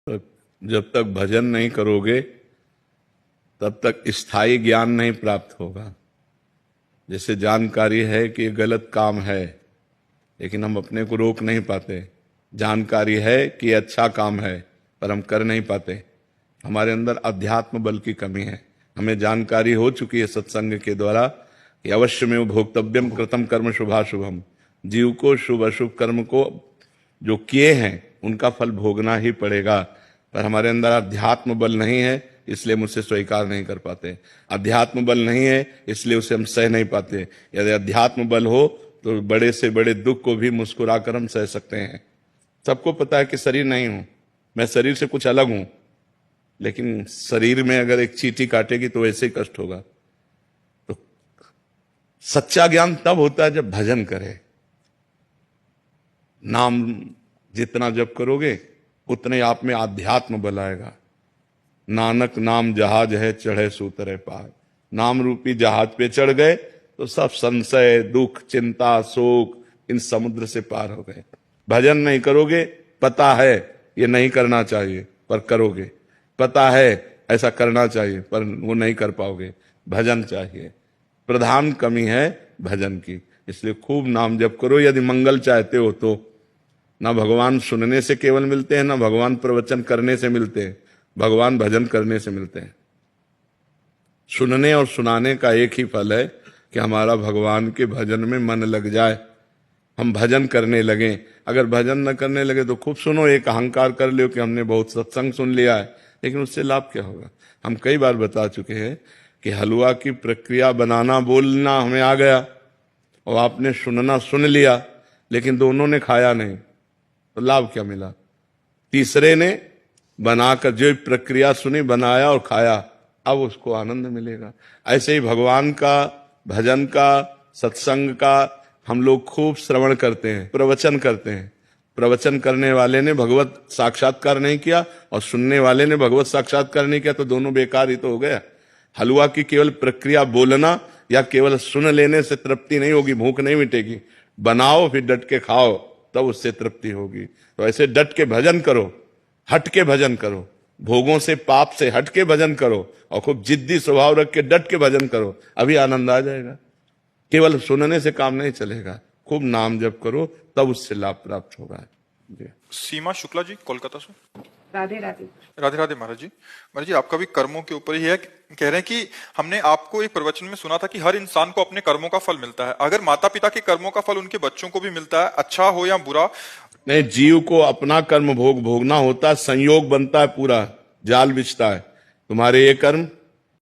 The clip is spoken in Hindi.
तो जब तक भजन नहीं करोगे तब तक स्थायी ज्ञान नहीं प्राप्त होगा। जैसे जानकारी है कि ये गलत काम है, लेकिन हम अपने को रोक नहीं पाते। जानकारी है कि ये अच्छा काम है, पर हम कर नहीं पाते। हमारे अंदर अध्यात्म बल की कमी है। हमें जानकारी हो चुकी है सत्संग के द्वारा कि अवश्य में भोक्तव्यम कृतम कर्म शुभाशुभम। जीव को शुभ अशुभ कर्म को जो किए हैं उनका फल भोगना ही पड़ेगा। पर हमारे अंदर अध्यात्म बल नहीं है, इसलिए हम उसे स्वीकार नहीं कर पाते। अध्यात्म बल नहीं है, इसलिए उसे हम सह नहीं पाते। यदि अध्यात्म बल हो तो बड़े से बड़े दुख को भी मुस्कुराकर हम सह सकते हैं। सबको पता है कि शरीर नहीं हूं मैं, शरीर से कुछ अलग हूं, लेकिन शरीर में अगर एक चींटी काटेगी तो वैसे ही कष्ट होगा। तो सच्चा ज्ञान तब होता है जब भजन करे। नाम जितना जप करोगे उतने आप में आध्यात्म बल आएगा। नानक नाम जहाज है चढ़े सूतरे पार। नाम रूपी जहाज पे चढ़ गए तो सब संशय, दुख, चिंता, शोक इन समुद्र से पार हो गए। भजन नहीं करोगे, पता है ये नहीं करना चाहिए पर करोगे, पता है ऐसा करना चाहिए पर वो नहीं कर पाओगे। भजन चाहिए, प्रधान कमी है भजन की। इसलिए खूब नाम जप करो यदि मंगल चाहते हो तो। ना भगवान सुनने से केवल मिलते हैं, ना भगवान प्रवचन करने से मिलते हैं, भगवान भजन करने से मिलते हैं। सुनने और सुनाने का एक ही फल है कि हमारा भगवान के भजन में मन लग जाए, हम भजन करने लगें। अगर भजन न करने लगे तो खूब सुनो, एक अहंकार कर लो कि हमने बहुत सत्संग सुन लिया है, लेकिन उससे लाभ क्या होगा। हम कई बार बता चुके हैं कि हलवा की प्रक्रिया बनाना बोलना हमें आ गया और आपने सुनना सुन लिया, लेकिन दोनों ने खाया नहीं, तो लाभ क्या मिला। तीसरे ने बनाकर जो प्रक्रिया सुनी, बनाया और खाया, अब उसको आनंद मिलेगा। ऐसे ही भगवान का, भजन का, सत्संग का हम लोग खूब श्रवण करते हैं, प्रवचन करते हैं। प्रवचन करने वाले ने भगवत साक्षात्कार नहीं किया और सुनने वाले ने भगवत साक्षात्कार नहीं किया, तो दोनों बेकार ही तो हो गया। हलवा की केवल प्रक्रिया बोलना या केवल सुन लेने से तृप्ति नहीं होगी, भूख नहीं मिटेगी। बनाओ फिर डट के खाओ, तब उससे तृप्ति होगी। तो ऐसे डट के भजन करो, हट के भजन करो, भोगों से पाप से हट के भजन करो और खूब जिद्दी स्वभाव रख के डट के भजन करो, अभी आनंद आ जाएगा। केवल सुनने से काम नहीं चलेगा, खूब नाम जप करो तब उससे लाभ प्राप्त होगा। सीमा शुक्ला जी कोलकाता से। राधे राधे। राधे राधे महाराज जी। महाराज जी, आपका भी कर्मों के ऊपर ही है। कह रहे हैं कि हमने आपको एक प्रवचन में सुना था कि हर इंसान को अपने कर्मों का फल मिलता है। अगर माता पिता के कर्मों का फल उनके बच्चों को भी मिलता है, अच्छा हो या बुरा, नहीं, जीव को अपना कर्म भोगना होता है, संयोग बनता है, पूरा जाल बिछता है। तुम्हारे ये कर्म